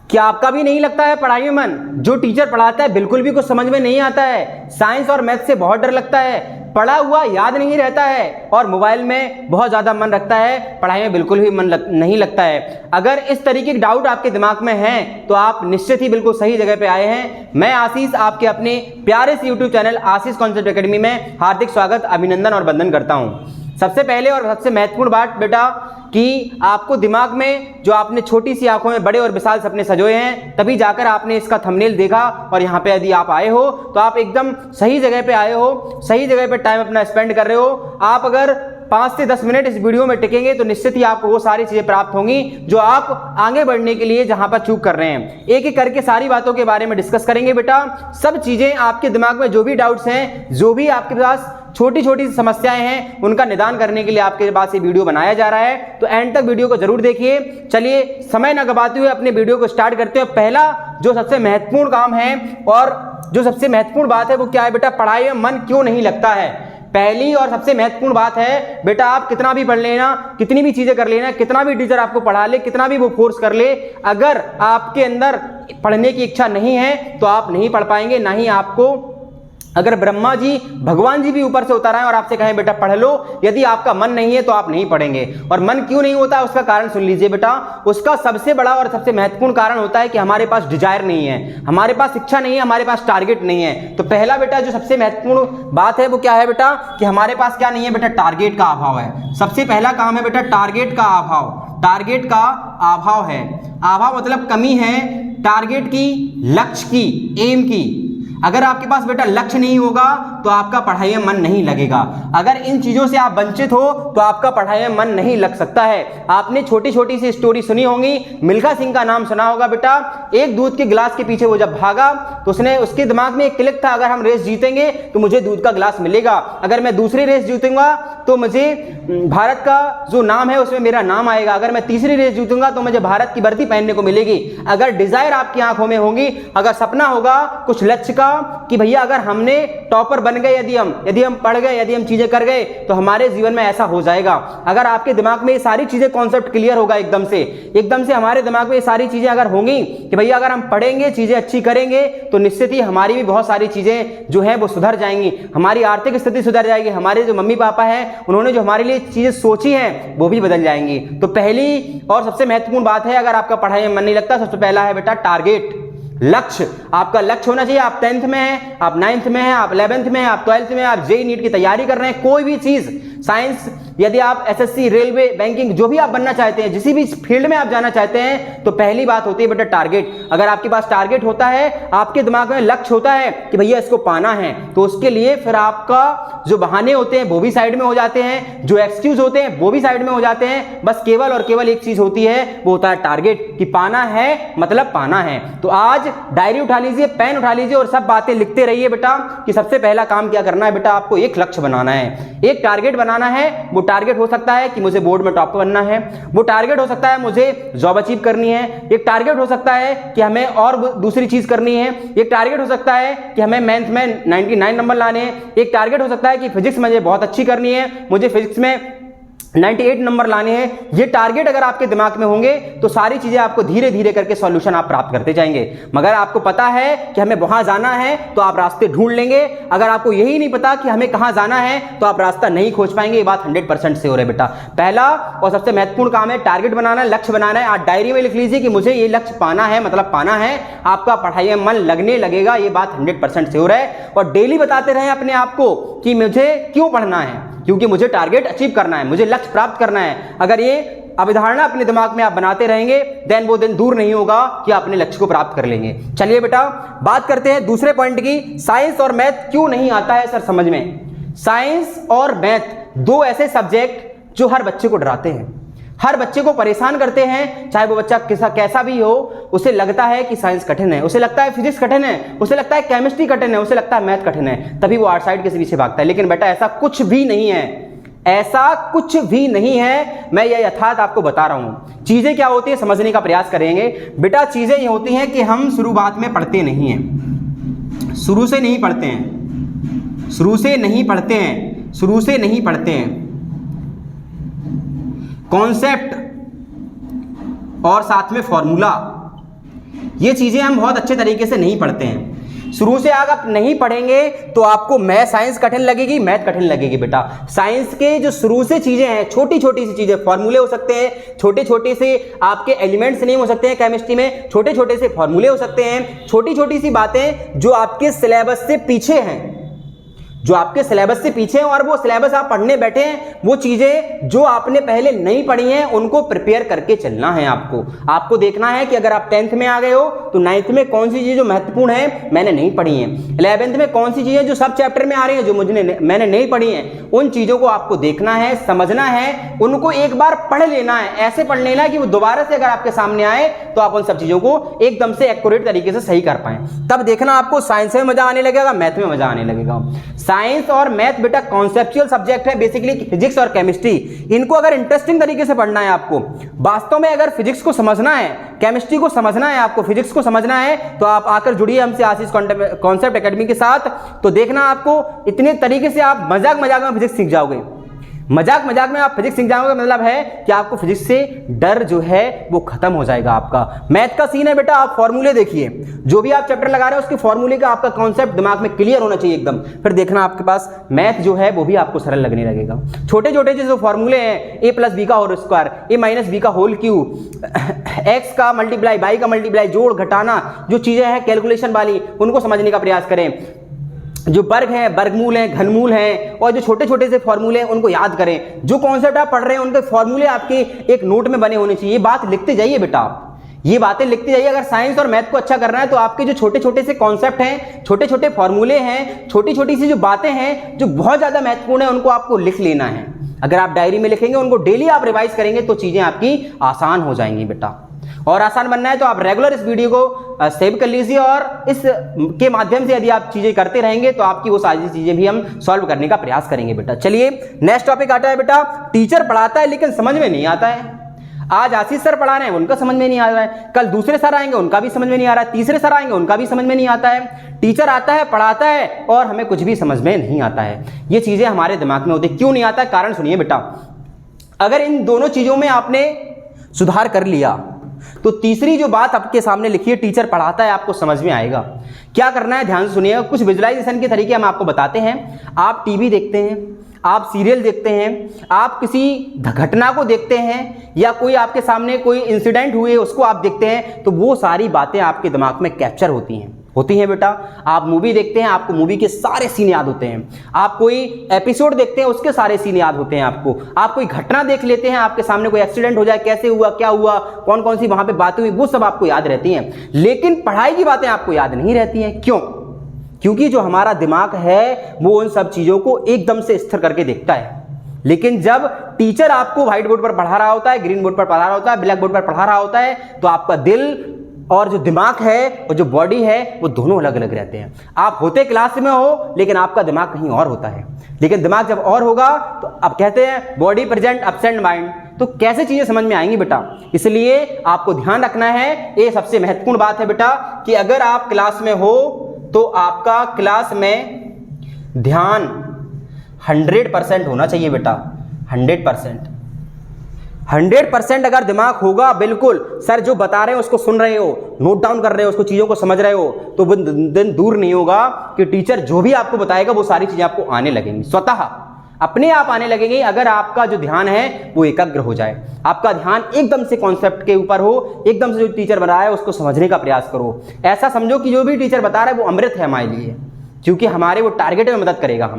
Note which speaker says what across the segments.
Speaker 1: क्या आपका भी नहीं लगता है पढ़ाई में मन? जो टीचर पढ़ाता है बिल्कुल भी कुछ समझ में नहीं आता है। साइंस और मैथ से बहुत डर लगता है, पढ़ा हुआ याद नहीं रहता है और मोबाइल में बहुत ज़्यादा मन रखता है, पढ़ाई में बिल्कुल भी मन नहीं लगता है। अगर इस तरीके के डाउट आपके दिमाग में हैं तो आप निश्चित ही बिल्कुल सही जगह पे आए हैं। मैं आशीष आपके अपने प्यारे से यूट्यूब चैनल आशीष कॉन्सेप्ट एकेडमी में हार्दिक स्वागत, अभिनंदन और वंदन करता हूँ। सबसे पहले और सबसे महत्वपूर्ण बात बेटा कि आपको दिमाग में जो आपने छोटी सी आंखों में बड़े और विशाल सपने सजोए हैं, तभी जाकर आपने इसका थंबनेल देखा और यहाँ पे यदि आप आए हो तो आप एकदम सही जगह पे आए हो, सही जगह पे टाइम अपना स्पेंड कर रहे हो। आप अगर 5 से 10 मिनट इस वीडियो में टिकेंगे तो निश्चित ही आपको वो सारी चीजें प्राप्त होंगी जो आप आगे बढ़ने के लिए जहां पर चूक कर रहे हैं। एक एक करके सारी बातों के बारे में डिस्कस करेंगे बेटा। सब चीजें आपके दिमाग में जो भी डाउट्स हैं, जो भी आपके पास छोटी छोटी समस्याएं हैं, उनका निदान करने के लिए आपके पास ये वीडियो बनाया जा रहा है, तो एंड तक वीडियो को जरूर देखिए। चलिए समय न गवाते हुए अपने वीडियो को स्टार्ट करते हैं। पहला जो सबसे महत्वपूर्ण काम है और जो सबसे महत्वपूर्ण बात है वो क्या है बेटा? पढ़ाई में मन क्यों नहीं लगता है। पहली और सबसे महत्वपूर्ण बात है बेटा, आप कितना भी पढ़ लेना, कितनी भी चीजें कर लेना, कितना भी टीचर आपको पढ़ा ले, कितना भी वो फोर्स कर ले, अगर आपके अंदर पढ़ने की इच्छा नहीं है तो आप नहीं पढ़ पाएंगे। ना ही आपको अगर ब्रह्मा जी, भगवान जी भी ऊपर से उतर आए और आपसे कहें बेटा पढ़ लो, यदि आपका मन नहीं है तो आप नहीं पढ़ेंगे। और मन क्यों नहीं होता उसका कारण सुन लीजिए बेटा। उसका सबसे बड़ा और सबसे महत्वपूर्ण कारण होता है कि हमारे पास डिजायर नहीं है, हमारे पास इच्छा नहीं है, हमारे पास टारगेट नहीं है। तो पहला बेटा जो सबसे महत्वपूर्ण बात है वो क्या है बेटा कि हमारे पास क्या नहीं है बेटा? टारगेट का अभाव है। सबसे पहला काम है बेटा टारगेट का अभाव। टारगेट का अभाव है, अभाव मतलब कमी है टारगेट की, लक्ष्य की, एम की। अगर आपके पास बेटा लक्ष्य नहीं होगा तो आपका पढ़ाई में मन नहीं लगेगा। अगर इन चीजों से आप वंचित हो तो आपका पढ़ाई में मन नहीं लग सकता है। आपने छोटी छोटी सी स्टोरी सुनी होंगी, मिल्खा सिंह का नाम सुना होगा बेटा। एक दूध के गिलास के पीछे वो जब भागा तो उसके दिमाग में एक क्लिक था, अगर हम रेस जीतेंगे तो मुझे दूध का गिलास मिलेगा, अगर मैं दूसरी रेस जीतूंगा तो मुझे भारत का जो नाम है उसमें मेरा नाम आएगा, अगर मैं तीसरी रेस जीतूंगा तो मुझे भारत की वर्दी पहनने को मिलेगी। अगर डिजायर आपकी आंखों में होगी, अगर सपना होगा कुछ लक्ष्य का कि भैया अगर हमने टॉपर बन गए, यदि हम पढ़ गए, यदि हम चीजें कर गए तो हमारे जीवन में ऐसा हो जाएगा। अगर आपके दिमाग में ये सारी चीजें कॉन्सेप्ट क्लियर होगा एकदम से हमारे दिमाग में ये सारी चीजें अगर होंगी कि भैया अगर हम पढ़ेंगे, चीजें अच्छी करेंगे तो निश्चित ही हमारी भी बहुत सारी चीजें जो है वो सुधर जाएंगी। हमारी आर्थिक स्थिति सुधर जाएगी, हमारे जो मम्मी पापा हैं उन्होंने जो हमारे लिए चीजें सोची हैं वो भी बदल जाएंगी। तो पहली और सबसे महत्वपूर्ण बात है, अगर आपका पढ़ाई में मन नहीं लगता, सबसे पहला है बेटा टारगेट, लक्ष्य। आपका लक्ष्य होना चाहिए। आप 10th में हैं, आप 9th में हैं, आप 11th में हैं, आप 12th में हैं, आप जेईई नीट की तैयारी कर रहे हैं, कोई भी चीज, साइंस, यदि आप एसएससी, रेलवे, बैंकिंग, जो भी आप बनना चाहते हैं, जिस भी फील्ड में आप जाना चाहते हैं, तो पहली बात होती है बेटा टारगेट। अगर आपके पास टारगेट होता है, आपके दिमाग में लक्ष्य होता है कि भैया इसको पाना है, तो उसके लिए फिर आपका जो बहाने होते हैं वो भी साइड में हो जाते हैं, जो एक्सक्यूज होते हैं वो भी साइड में हो जाते हैं। बस केवल और केवल एक चीज होती है, वो होता है टारगेट, कि पाना है मतलब पाना है। तो आज डायरी उठा लीजिए, पेन उठा लीजिए और सब बातें लिखते रहिए बेटा कि सबसे पहला काम क्या करना है बेटा, आपको एक लक्ष्य बनाना है, एक टारगेट बनाना है। वो टारगेट हो सकता है कि मुझे बोर्ड में टॉप बनना है, वो टारगेट हो सकता है मुझे जॉब अचीव करनी है, एक टारगेट हो सकता है कि हमें और दूसरी चीज करनी है, एक टारगेट हो सकता है कि हमें मैथ में 99 नंबर लाने हैं, एक टारगेट हो सकता है कि फिजिक्स मुझे बहुत अच्छी करनी है, मुझे फिजिक्स में 98 नंबर लाने हैं। ये टारगेट अगर आपके दिमाग में होंगे तो सारी चीजें आपको धीरे धीरे करके सॉल्यूशन आप प्राप्त करते जाएंगे। मगर आपको पता है कि हमें वहां जाना है तो आप रास्ते ढूंढ लेंगे। अगर आपको यही नहीं पता कि हमें कहां जाना है तो आप रास्ता नहीं खोज पाएंगे। ये बात 100% से हो रही है बेटा। पहला और सबसे महत्वपूर्ण काम है टारगेट बनाना, लक्ष्य बनाना है। आप डायरी में लिख लीजिए कि मुझे ये लक्ष्य पाना है, मतलब पाना है। आपका पढ़ाई में मन लगने लगेगा, ये बात 100% से हो रहा है। और डेली बताते रहे अपने आप को कि मुझे क्यों पढ़ना है, क्योंकि मुझे टारगेट अचीव करना है, मुझे लक्ष्य प्राप्त करना है। अगर ये अवधारणा अपने दिमाग में आप बनाते रहेंगे देन वो दिन दूर नहीं होगा कि आप अपने लक्ष्य को प्राप्त कर लेंगे। चलिए बेटा बात करते हैं दूसरे पॉइंट की, साइंस और मैथ क्यों नहीं आता है सर समझ में। साइंस और मैथ दो ऐसे सब्जेक्ट जो हर बच्चे को डराते हैं, हर बच्चे को परेशान करते हैं। चाहे वो बच्चा कैसा भी हो, उसे लगता है कि साइंस कठिन है, उसे लगता है फिजिक्स कठिन है, उसे लगता है केमिस्ट्री कठिन है, उसे लगता है मैथ कठिन है, तभी वो आर्ट साइड के पीछे भागता है। लेकिन बेटा ऐसा कुछ भी नहीं है, ऐसा कुछ भी नहीं है। मैं ये यथार्थ आपको बता रहा हूं। चीजें क्या होती है समझने का प्रयास करेंगे बेटा। चीजें ये होती हैं कि हम शुरुआत में पढ़ते नहीं हैं, शुरू से नहीं पढ़ते हैं, शुरू से नहीं पढ़ते हैं, शुरू से नहीं पढ़ते हैं। कॉन्सेप्ट और साथ में फॉर्मूला, ये चीज़ें हम बहुत अच्छे तरीके से नहीं पढ़ते हैं। शुरू से अगर आप नहीं पढ़ेंगे तो आपको साइंस कठिन लगेगी, मैथ कठिन लगेगी बेटा। साइंस के जो शुरू से चीज़ें हैं, छोटी छोटी सी चीज़ें, फॉर्मूले हो सकते हैं, छोटे छोटे से आपके एलिमेंट्स नेम हो सकते हैं केमिस्ट्री में, छोटे छोटे से फॉर्मूले हो सकते हैं, छोटी छोटी सी बातें जो आपके सिलेबस से पीछे हैं, जो आपके सिलेबस से पीछे हैं, और वो सिलेबस आप पढ़ने बैठे हैं, वो चीज़ें जो आपने पहले नहीं पढ़ी हैं उनको प्रिपेयर करके चलना है आपको देखना है कि अगर आप 10th में आ गए हो तो 9th में कौन सी चीज़ जो महत्वपूर्ण है मैंने नहीं पढ़ी हैं, 11th में कौन सी चीज़ें जो सब चैप्टर में आ रही हैं जो मैंने नहीं पढ़ी हैं, उन चीज़ों को आपको देखना है, समझना है, उनको एक बार पढ़ लेना है, ऐसे पढ़ लेना है कि वो दोबारा से अगर आपके सामने आए तो आप उन सब चीज़ों को एकदम से एक्यूरेट तरीके से सही कर पाएं। तब देखना आपको साइंस में मजा आने लगेगा, मैथ में मजा आने लगेगा। साइंस और मैथ बेटा कॉन्सेप्चुअल सब्जेक्ट है, बेसिकली फिजिक्स और केमिस्ट्री, इनको अगर इंटरेस्टिंग तरीके से पढ़ना है आपको, वास्तव में अगर फिजिक्स को समझना है, केमिस्ट्री को समझना है, आपको फिजिक्स को समझना है, तो आप आकर जुड़िए हमसे आशीष कॉन्सेप्ट एकेडमी के साथ। तो देखना आपको इतने तरीके से आप मजाक मजाक में फिजिक्स सीख जाओगे, मजाक मजाक में आप फिजिक्स सीख जाओगे, मतलब है कि आपको फिजिक्स से डर जो है वो खत्म हो जाएगा आपका। मैथ का सीन है बेटा, आप फॉर्मूले देखिए, जो भी आप चैप्टर लगा रहे हो उसके फॉर्मूले का आपका कॉन्सेप्ट दिमाग में क्लियर होना चाहिए एकदम, फिर देखना आपके पास मैथ जो है वो भी आपको सरल लगने लगेगा। छोटे छोटे जो फॉर्मूले हैं, a प्लस बी का whole square, a minus B का होल क्यूब, x का मल्टीप्लाई, y का मल्टीप्लाई, जोड़ घटाना, जो चीज़ें हैं कैलकुलेशन वाली, उनको समझने का प्रयास करें। जो वर्ग हैं, वर्गमूल हैं, घनमूल हैं, और जो छोटे छोटे से फॉर्मूले हैं उनको याद करें। जो कॉन्सेप्ट आप पढ़ रहे हैं उनके फॉर्मूले आपके एक नोट में बने होने चाहिए। ये बात लिखते जाइए बेटा, ये बातें लिखते जाइए। अगर साइंस और मैथ को अच्छा करना है तो आपके जो छोटे छोटे से कॉन्सेप्ट हैं, छोटे छोटे फॉर्मूले हैं, छोटी छोटी सी जो बातें हैं जो बहुत ज़्यादा महत्वपूर्ण है, उनको आपको लिख लेना है। अगर आप डायरी में लिखेंगे, उनको डेली आप रिवाइज करेंगे तो चीज़ें आपकी आसान हो जाएंगी बेटा। और आसान बनना है तो आप रेगुलर इस वीडियो को सेव कर लीजिए, और इस के माध्यम से यदि आप चीज़ें करते रहेंगे तो आपकी वो सारी चीज़ें भी हम सॉल्व करने का प्रयास करेंगे बेटा। चलिए नेक्स्ट टॉपिक आता है बेटा, टीचर पढ़ाता है लेकिन समझ में नहीं आता है। आज आशीष सर पढ़ा रहे हैं, उनका समझ में नहीं आ रहा है, कल दूसरे सर आएंगे, उनका भी समझ में नहीं आ रहा है, तीसरे सर आएंगे, उनका भी समझ में नहीं आता है। टीचर आता है, पढ़ाता है, और हमें कुछ भी समझ में नहीं आता है। ये चीज़ें हमारे दिमाग में होती है। क्यों नहीं आता है? कारण सुनिए बेटा। अगर इन दोनों चीज़ों में आपने सुधार कर लिया तो तीसरी जो बात आपके सामने लिखी है, टीचर पढ़ाता है, आपको समझ में आएगा। क्या करना है, ध्यान से सुनिएगा। कुछ विजुअलाइजेशन के तरीके हम आपको बताते हैं। आप टीवी देखते हैं, आप सीरियल देखते हैं, आप किसी घटना को देखते हैं, या कोई आपके सामने कोई इंसिडेंट हुए उसको आप देखते हैं, तो वो सारी बातें आपके दिमाग में कैप्चर होती हैं बेटा। आप मूवी देखते हैं, आपको मूवी के सारे सीन याद होते हैं। आप कोई एपिसोड देखते हैं, उसके सारे सीन याद होते हैं आपको। आप कोई घटना देख लेते हैं, आपके सामने कोई एक्सीडेंट हो जाए, कैसे हुआ, क्या हुआ, कौन कौन सी वहां पे बातें हुई, वो सब आपको याद रहती हैं। लेकिन पढ़ाई की बातें आपको याद नहीं रहती हैं। क्यों? क्योंकि जो हमारा दिमाग है वो उन सब चीज़ों को एकदम से स्थिर करके देखता है। लेकिन जब टीचर आपको व्हाइट बोर्ड पर पढ़ा रहा होता है, ग्रीन बोर्ड पर पढ़ा रहा होता है, ब्लैक बोर्ड पर पढ़ा रहा होता है, तो आपका दिल और जो दिमाग है और जो बॉडी है वो दोनों अलग अलग रहते हैं। आप होते क्लास में हो लेकिन आपका दिमाग कहीं और होता है। लेकिन दिमाग जब और होगा तो अब कहते हैं बॉडी प्रेजेंट एब्सेंट माइंड, तो कैसे चीज़ें समझ में आएंगी बेटा। इसलिए आपको ध्यान रखना है, ये सबसे महत्वपूर्ण बात है बेटा, कि अगर आप क्लास में हो तो आपका क्लास में ध्यान 100% होना चाहिए बेटा। 100% अगर दिमाग होगा, बिल्कुल सर जो बता रहे हैं उसको सुन रहे हो, नोट डाउन कर रहे हो, उसको चीज़ों को समझ रहे हो, तो वो दिन दूर नहीं होगा कि टीचर जो भी आपको बताएगा वो सारी चीज़ें आपको आने लगेंगी, स्वतः अपने आप आने लगेंगी। अगर आपका जो ध्यान है वो एकाग्र हो जाए, आपका ध्यान एकदम से कॉन्सेप्ट के ऊपर हो, एकदम से जो टीचर बता रहा है उसको समझने का प्रयास करो। ऐसा समझो कि जो भी टीचर बता रहा है वो अमृत है हमारे लिए, क्योंकि हमारे वो टारगेट में मदद करेगा,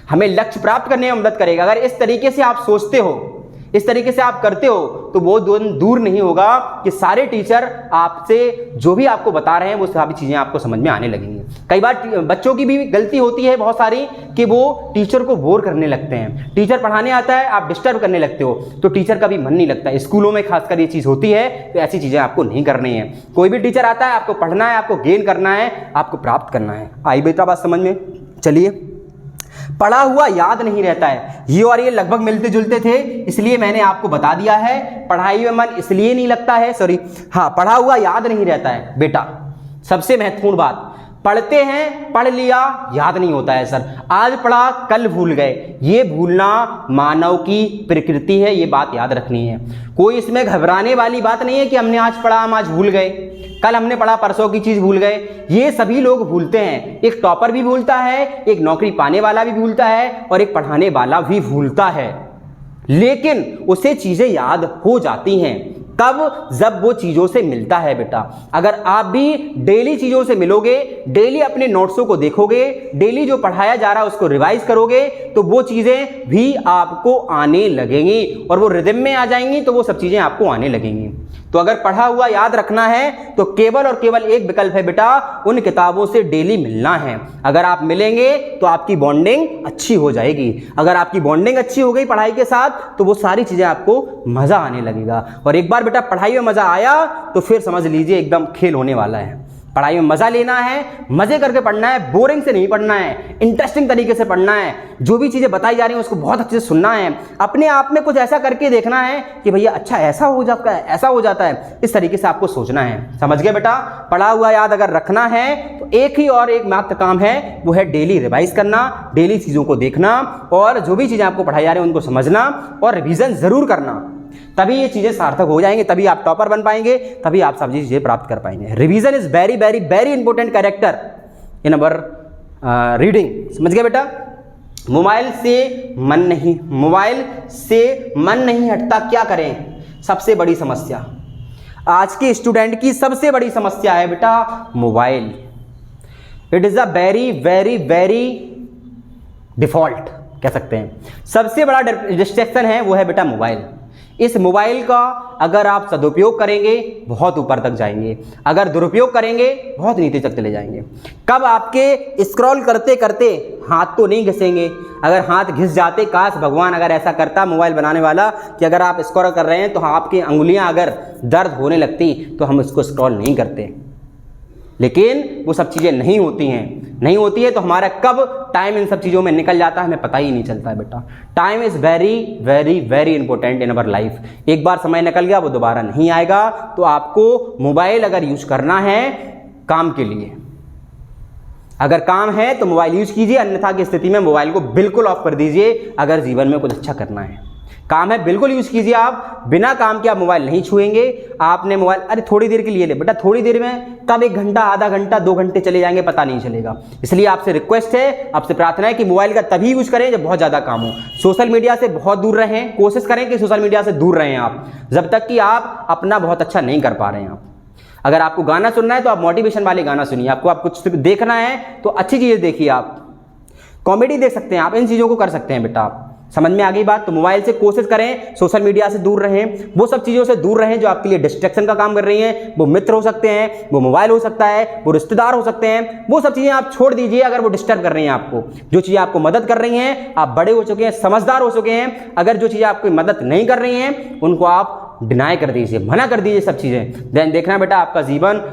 Speaker 1: हमें लक्ष्य प्राप्त करने में मदद करेगा। अगर इस तरीके से आप सोचते हो, इस तरीके से आप करते हो, तो वो दूर नहीं होगा कि सारे टीचर आपसे जो भी आपको बता रहे हैं वो सारी चीज़ें आपको समझ में आने लगेंगी। कई बार बच्चों की भी गलती होती है बहुत सारी कि वो टीचर को बोर करने लगते हैं। टीचर पढ़ाने आता है, आप डिस्टर्ब करने लगते हो, तो टीचर का भी मन नहीं लगता है। स्कूलों में खासकर ये चीज़ होती है, तो ऐसी चीज़ें आपको नहीं करनी है। कोई भी टीचर आता है, आपको पढ़ना है, आपको गेन करना है, आपको प्राप्त करना है। आई बेटा बात समझ में? चलिए, पढ़ा हुआ याद नहीं रहता है, ये और ये लगभग मिलते जुलते थे, इसलिए मैंने आपको बता दिया है। पढ़ाई में मन इसलिए नहीं लगता है, पढ़ा हुआ याद नहीं रहता है बेटा। सबसे महत्वपूर्ण बात, पढ़ते हैं, पढ़ लिया, याद नहीं होता है सर, आज पढ़ा कल भूल गए। ये भूलना मानव की प्रकृति है, ये बात याद रखनी है। कोई इसमें घबराने वाली बात नहीं है कि हमने आज पढ़ा हम आज भूल गए। कल हमने पढ़ा परसों की चीज भूल गए, ये सभी लोग भूलते हैं। एक टॉपर भी भूलता है, एक नौकरी पाने वाला भी भूलता है और एक पढ़ाने वाला भी भूलता है, लेकिन उसे चीजें याद हो जाती हैं तब जब वो चीजों से मिलता है। बेटा अगर आप भी डेली चीजों से मिलोगे, डेली अपने नोट्सों को देखोगे, डेली जो पढ़ाया जा रहा है उसको रिवाइज करोगे, तो वो चीजें भी आपको आने लगेंगी और वो रिदम में आ जाएंगी, तो वो सब चीजें आपको आने लगेंगी। तो अगर पढ़ा हुआ याद रखना है तो केवल और केवल एक विकल्प है बेटा, उन किताबों से डेली मिलना है। अगर आप मिलेंगे तो आपकी बॉन्डिंग अच्छी हो जाएगी। अगर आपकी बॉन्डिंग अच्छी हो गई पढ़ाई के साथ तो वो सारी चीजें आपको मजा आने लगेगा। और एक बार बेटा पढ़ाई में मजा आया तो फिर समझ लीजिए एकदम खेल होने वाला है। पढ़ाई में मजा लेना है, मजे करके पढ़ना है, बोरिंग से नहीं पढ़ना है, इंटरेस्टिंग तरीके से पढ़ना है। जो भी चीजें बताई जा रही हैं उसको बहुत अच्छे से सुनना है, अपने आप में कुछ ऐसा करके देखना है कि भैया अच्छा ऐसा हो जाता है, ऐसा हो जाता है, इस तरीके से आपको सोचना है। समझ गए बेटा? पढ़ा हुआ याद अगर रखना है तो एक ही और एक मात्र काम है, वो है डेली रिवाइज करना, डेली चीजों को देखना और जो भी चीजें आपको पढ़ाई जा रही हैं उनको समझना और रिवीजन जरूर करना। तभी ये चीजें सार्थक हो जाएंगे, तभी आप टॉपर बन पाएंगे, तभी आप सभी चीजें प्राप्त कर पाएंगे। Revision is very very very important character in our reading. समझ गए बेटा? मोबाइल से मन नहीं हटता, क्या करें? सबसे बड़ी समस्या आज के स्टूडेंट की सबसे बड़ी समस्या है बेटा mobile. It is a very very very default कह सकते हैं, सबसे बड़ा डिस्ट्रैक्शन है वो है बेटा मोबाइल। इस मोबाइल का अगर आप सदुपयोग करेंगे बहुत ऊपर तक जाएंगे, अगर दुरुपयोग करेंगे बहुत नीचे तक चले जाएंगे। कब आपके स्क्रॉल करते करते हाथ तो नहीं घिसेंगे, अगर हाथ घिस जाते, काश भगवान अगर ऐसा करता मोबाइल बनाने वाला कि अगर आप स्क्रॉल कर रहे हैं तो आपकी अंगुलियां अगर दर्द होने लगती तो हम इसको स्क्रॉल नहीं करते। लेकिन वो सब चीज़ें नहीं होती हैं तो हमारा कब टाइम इन सब चीज़ों में निकल जाता है हमें पता ही नहीं चलता है बेटा। Time is very very very important in our life. एक बार समय निकल गया वो दोबारा नहीं आएगा। तो आपको मोबाइल अगर यूज करना है काम के लिए, अगर काम है तो मोबाइल यूज कीजिए, अन्यथा की स्थिति में मोबाइल को बिल्कुल ऑफ कर दीजिए। अगर जीवन में कुछ अच्छा करना है, काम है बिल्कुल यूज कीजिए। आप बिना काम के आप मोबाइल नहीं छुएंगे। आपने मोबाइल अरे थोड़ी देर के लिए ले बेटा, थोड़ी देर में कब 1 घंटा, आधा घंटा, 2 घंटे चले जाएंगे पता नहीं चलेगा। इसलिए आपसे रिक्वेस्ट है, आपसे प्रार्थना है कि मोबाइल का तभी यूज करें जब बहुत ज्यादा काम हो। सोशल मीडिया से बहुत दूर रहें, कोशिश करें कि सोशल मीडिया से दूर रहें आप, जब तक कि आप अपना बहुत अच्छा नहीं कर पा रहे हैं। आप अगर आपको गाना सुनना है तो आप मोटिवेशन वाले गाना सुनिए, आपको आप कुछ देखना है तो अच्छी चीजें देखिए, आप कॉमेडी देख सकते हैं, आप इन चीजों को कर सकते हैं बेटा। आप समझ में आ गई बात? तो मोबाइल से कोशिश करें सोशल मीडिया से दूर रहें, वो सब चीज़ों से दूर रहें जो आपके लिए डिस्ट्रैक्शन का काम कर रही हैं। वो मित्र हो सकते हैं, वो मोबाइल हो सकता है, वो रिश्तेदार हो सकते हैं, वो सब चीज़ें आप छोड़ दीजिए अगर वो डिस्टर्ब कर रही हैं आपको। जो चीज़ें आपको मदद कर रही हैं, आप बड़े हो चुके हैं, समझदार हो चुके हैं, अगर जो चीज़ें आपकी मदद नहीं कर रही हैं उनको आप डिनाई कर दीजिए, मना कर दीजिए सब चीज़ें। देन देखना बेटा आपका जीवन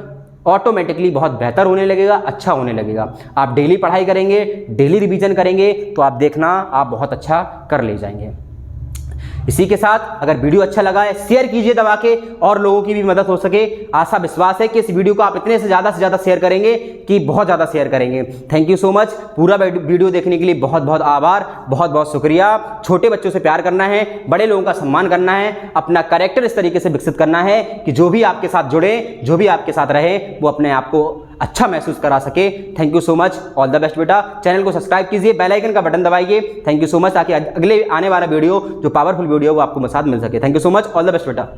Speaker 1: ऑटोमेटिकली बहुत बेहतर होने लगेगा, अच्छा होने लगेगा। आप डेली पढ़ाई करेंगे, डेली रिवीजन करेंगे तो आप देखना आप बहुत अच्छा कर ले जाएंगे। इसी के साथ अगर वीडियो अच्छा लगा है शेयर कीजिए दबा के, और लोगों की भी मदद हो सके। आशा विश्वास है कि इस वीडियो को आप इतने से ज़्यादा शेयर करेंगे कि बहुत ज़्यादा शेयर करेंगे। Thank you so much. पूरा वीडियो देखने के लिए बहुत बहुत आभार, बहुत बहुत शुक्रिया। छोटे बच्चों से प्यार करना है, बड़े लोगों का सम्मान करना है, अपना कैरेक्टर इस तरीके से विकसित करना है कि जो भी आपके साथ जुड़े, जो भी आपके साथ रहे, वो अपने आप को अच्छा महसूस करा सके। Thank you so much, all the best बेटा। चैनल को सब्सक्राइब कीजिए, बेल आइकन का बटन दबाइए। थैंक यू सो मच, ताकि अगले आने वाला वीडियो जो पावरफुल वीडियो वो आपको साथ मिल सके। Thank you so much, all the best बेटा।